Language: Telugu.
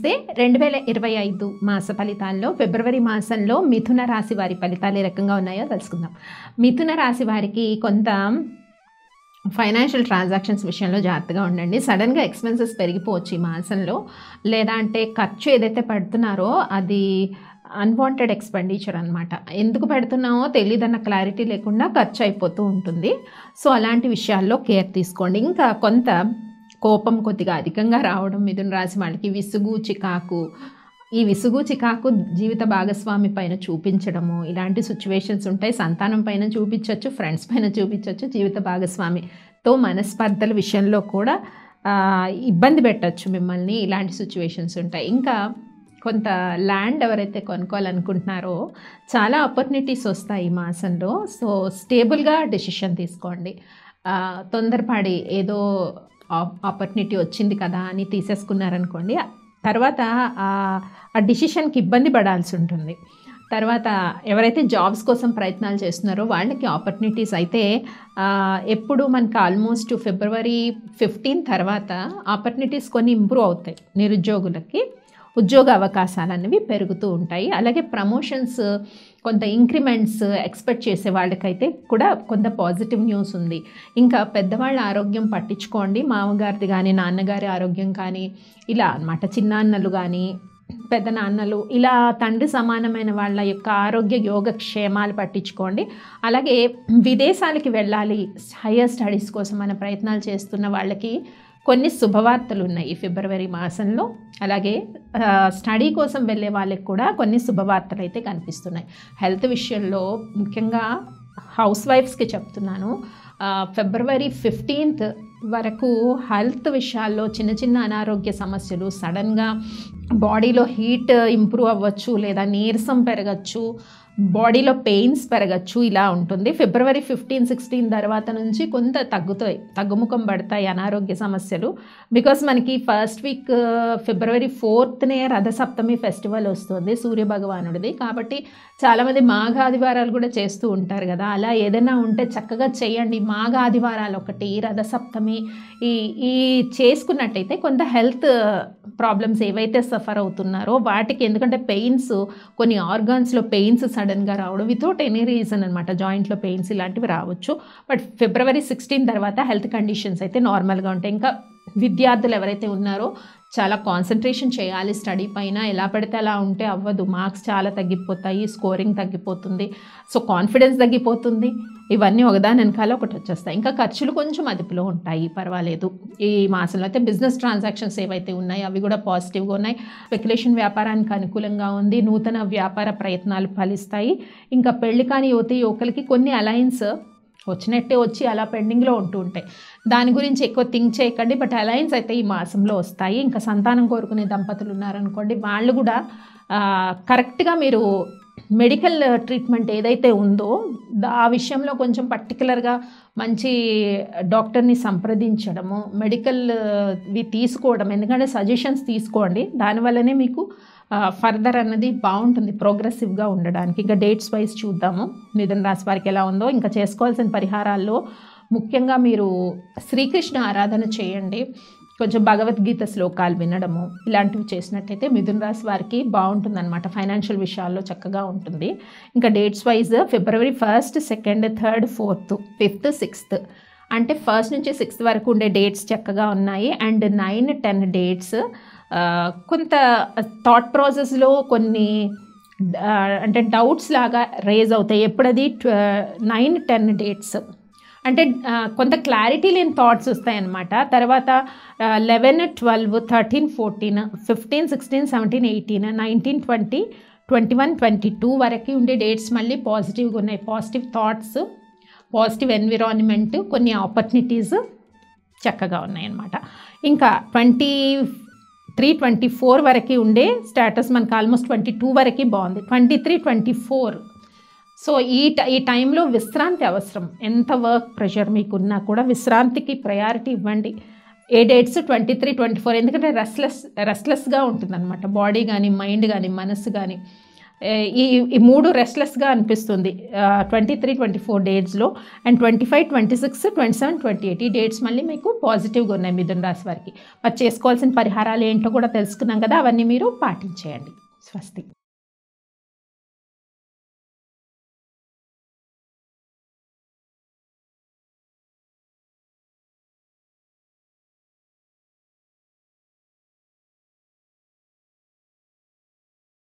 నమస్తే. 2025 మాస ఫలితాల్లో ఫిబ్రవరి మాసంలో మిథున రాశి వారి ఫలితాలు ఏ రకంగా ఉన్నాయో తెలుసుకుందాం. మిథున రాశి వారికి కొంత ఫైనాన్షియల్ ట్రాన్సాక్షన్స్ విషయంలో జాగ్రత్తగా ఉండండి. సడన్గా ఎక్స్పెన్సెస్ పెరిగిపోవచ్చు ఈ మాసంలో. లేదా అంటే ఖర్చు ఏదైతే పెడుతున్నారో అది అన్వాంటెడ్ ఎక్స్పెండిచర్ అనమాట. ఎందుకు పెడుతున్నామో తెలియదన్న క్లారిటీ లేకుండా ఖర్చు అయిపోతూ ఉంటుంది. సో అలాంటి విషయాల్లో కేర్ తీసుకోండి. ఇంకా కొంత కోపం కొద్దిగా అధికంగా రావడం మిథున రాశి వాళ్ళకి, విసుగు చికాకు, ఈ విసుగు చికాకు జీవిత భాగస్వామి పైన చూపించడము, ఇలాంటి సిచ్యువేషన్స్ ఉంటాయి. సంతానం పైన చూపించవచ్చు, ఫ్రెండ్స్ పైన చూపించవచ్చు, జీవిత భాగస్వామితో మనస్పర్ధల విషయంలో కూడా ఇబ్బంది పెట్టచ్చు మిమ్మల్ని. ఇలాంటి సిచ్యువేషన్స్ ఉంటాయి. ఇంకా కొంత ల్యాండ్ ఎవరైతే కొనుక్కోవాలనుకుంటున్నారో చాలా ఆపర్చునిటీస్ వస్తాయి ఈ మాసంలో. సో స్టేబుల్గా డెసిషన్ తీసుకోండి. తొందరపడి ఏదో ఆపర్చునిటీ వచ్చింది కదా అని తీసేసుకున్నారనుకోండి, తర్వాత ఆ డిసిషన్కి ఇబ్బంది పడాల్సి ఉంటుంది. తర్వాత ఎవరైతే జాబ్స్ కోసం ప్రయత్నాలు చేస్తున్నారో వాళ్ళకి ఆపర్చునిటీస్ అయితే ఎప్పుడు మనకి ఆల్మోస్ట్ ఫిబ్రవరి 15 తర్వాత ఆపర్చునిటీస్ కొన్ని ఇంప్రూవ్ అవుతాయి. నిరుద్యోగులకి ఉద్యోగ అవకాశాలు అనేవి పెరుగుతూ ఉంటాయి. అలాగే ప్రమోషన్స్, కొంత ఇంక్రిమెంట్స్ ఎక్స్పెక్ట్ చేసే వాళ్ళకైతే కూడా కొంత పాజిటివ్ న్యూస్ ఉంది. ఇంకా పెద్దవాళ్ళ ఆరోగ్యం పట్టించుకోండి. మామగారిది కానీ నాన్నగారి ఆరోగ్యం కానీ ఇలా అన్నమాట. చిన్నాన్నలు కానీ పెద్ద నాన్నలు ఇలా తండ్రి సమానమైన వాళ్ళ యొక్క ఆరోగ్య యోగక్షేమాలు పట్టించుకోండి. అలాగే విదేశాలకి వెళ్ళాలి, హయ్యర్ స్టడీస్ కోసం మన ప్రయత్నాలు చేస్తున్న వాళ్ళకి కొన్ని శుభవార్తలు ఉన్నాయి ఫిబ్రవరి మాసంలో. అలాగే స్టడీ కోసం వెళ్ళే వాళ్ళకి కూడా కొన్ని శుభవార్తలు అయితే కనిపిస్తున్నాయి. హెల్త్ విషయంలో ముఖ్యంగా హౌస్ వైఫ్స్కి చెప్తున్నాను, ఫిబ్రవరి 15 వరకు హెల్త్ విషయాల్లో చిన్న చిన్న అనారోగ్య సమస్యలు, సడన్గా బాడీలో హీట్ ఇంప్రూవ్ అవ్వచ్చు, లేదా నీరసం పెరగచ్చు, బాడీలో పెయిన్స్ పెరగచ్చు, ఇలా ఉంటుంది. ఫిబ్రవరి 15, 16 తర్వాత నుంచి కొంత తగ్గుముఖం పడతాయి అనారోగ్య సమస్యలు. బికాస్ మనకి ఫస్ట్ వీక్ ఫిబ్రవరి 4నే రథసప్తమి ఫెస్టివల్ వస్తుంది సూర్య భగవానుడిది. కాబట్టి చాలామంది మాఘ ఆదివారాలు కూడా చేస్తూ ఉంటారు కదా, అలా ఏదైనా ఉంటే చక్కగా చేయండి. మాఘ ఆదివారాలు ఒకటి, రథసప్తమి ఈ చేసుకున్నట్టయితే కొంత హెల్త్ ప్రాబ్లమ్స్ ఏవైతే సఫర్ అవుతున్నారో వాటికి, ఎందుకంటే పెయిన్స్, కొన్ని ఆర్గాన్స్లో పెయిన్స్ సడన్గా రావడం వితౌట్ ఎనీ రీజన్ అనమాట, జాయింట్లో పెయిన్స్ ఇలాంటివి రావచ్చు. బట్ ఫిబ్రవరి 16 తర్వాత హెల్త్ కండిషన్స్ అయితే నార్మల్గా ఉంటాయి. ఇంకా విద్యార్థులు ఎవరైతే ఉన్నారో చాలా కాన్సన్ట్రేషన్ చేయాలి స్టడీ పైన. ఎలా పడితే అలా ఉంటే అవ్వదు, మార్క్స్ చాలా తగ్గిపోతాయి, స్కోరింగ్ తగ్గిపోతుంది, సో కాన్ఫిడెన్స్ తగ్గిపోతుంది. ఇవన్నీ ఒకదాని వెనకాల ఒకటి వచ్చేస్తాయి. ఇంకా ఖర్చులు కొంచెం అదుపులో ఉంటాయి, పర్వాలేదు. ఈ మాసంలో అయితే బిజినెస్ ట్రాన్సాక్షన్స్ ఏవైతే ఉన్నాయో అవి కూడా పాజిటివ్గా ఉన్నాయి. స్పెక్యులేషన్ వ్యాపారానికి అనుకూలంగా ఉంది. నూతన వ్యాపార ప్రయత్నాలు ఫలిస్తాయి. ఇంకా పెళ్లి కాని యువకులకి కొన్ని అలయన్స్ వచ్చినట్టే వచ్చి అలా పెండింగ్లో ఉంటూ ఉంటాయి. దాని గురించి ఎక్కువ థింక్ చేయకండి. బట్ అలయన్స్ అయితే ఈ మాసంలో వస్తాయి. ఇంకా సంతానం కోరుకునే దంపతులు ఉన్నారనుకోండి, వాళ్ళు కూడా కరెక్ట్గా మీరు మెడికల్ ట్రీట్మెంట్ ఏదైతే ఉందో ఆ విషయంలో కొంచెం పర్టికులర్గా మంచి డాక్టర్ని సంప్రదించడము, మెడికల్వి తీసుకోవడం, ఎందుకంటే సజెషన్స్ తీసుకోండి. దానివల్లనే మీకు ఫర్దర్ అన్నది బాగుంటుంది, ప్రోగ్రెసివ్గా ఉండడానికి. ఇంకా డేట్స్ వైజ్ చూద్దాము మిథున రాశి వారికి ఎలా ఉందో. ఇంకా చేసుకోవాల్సిన పరిహారాల్లో ముఖ్యంగా మీరు శ్రీకృష్ణ ఆరాధన చేయండి, కొంచెం భగవద్గీత శ్లోకాలు వినడము, ఇలాంటివి చేసినట్టయితే మిథున రాశి వారికి బాగుంటుందన్నమాట. ఫైనాన్షియల్ విషయాల్లో చక్కగా ఉంటుంది. ఇంకా డేట్స్ వైజ్ ఫిబ్రవరి 1, 2, 3, 4, 5, 6 అంటే 1 నుంచి 6 వరకు ఉండే డేట్స్ చక్కగా ఉన్నాయి. అండ్ 9, 10 డేట్స్ కొంత థాట్ ప్రాసెస్లో కొన్ని అంటే డౌట్స్ లాగా రేజ్ అవుతాయి. ఎప్పుడది 9, 10 డేట్స్ అంటే కొంత క్లారిటీ లేని థాట్స్ వస్తాయన్నమాట. తర్వాత 11, 12, 13, 14, 15, 16, 17, 18, 19, 20, 21, 22 వరకు ఉండే డేట్స్ మళ్ళీ పాజిటివ్గా ఉన్నాయి. పాజిటివ్ థాట్స్, పాజిటివ్ ఎన్విరాన్మెంట్, కొన్ని ఆపర్చునిటీస్ చక్కగా ఉన్నాయన్నమాట. ఇంకా 23, 24 వరకు ఉండే స్టేటస్ మనకు ఆల్మోస్ట్ 22 వరకు బాగుంది. 23, 24 సో ఈ టైంలో విశ్రాంతి అవసరం. ఎంత వర్క్ ప్రెషర్ మీకున్నా కూడా విశ్రాంతికి ప్రయారిటీ ఇవ్వండి. ఏ డేట్స్ 23, 24 ఎందుకంటే రెస్ట్లెస్గా ఉంటుందన్నమాట బాడీ కానీ, మైండ్ కానీ, మనసు కానీ. ఈ ఈ 3 రెస్ట్లెస్గా అనిపిస్తుంది 23-24 డేట్స్లో. అండ్ 25, 26, 27, 28 ఈ డేట్స్ మళ్ళీ మీకు పాజిటివ్గా ఉన్నాయి మిథున రాశి వారికి. మరి చేసుకోవాల్సిన పరిహారాలు ఏంటో కూడా తెలుసుకున్నాం కదా, అవన్నీ మీరు పాటించేయండి. స్వస్తి.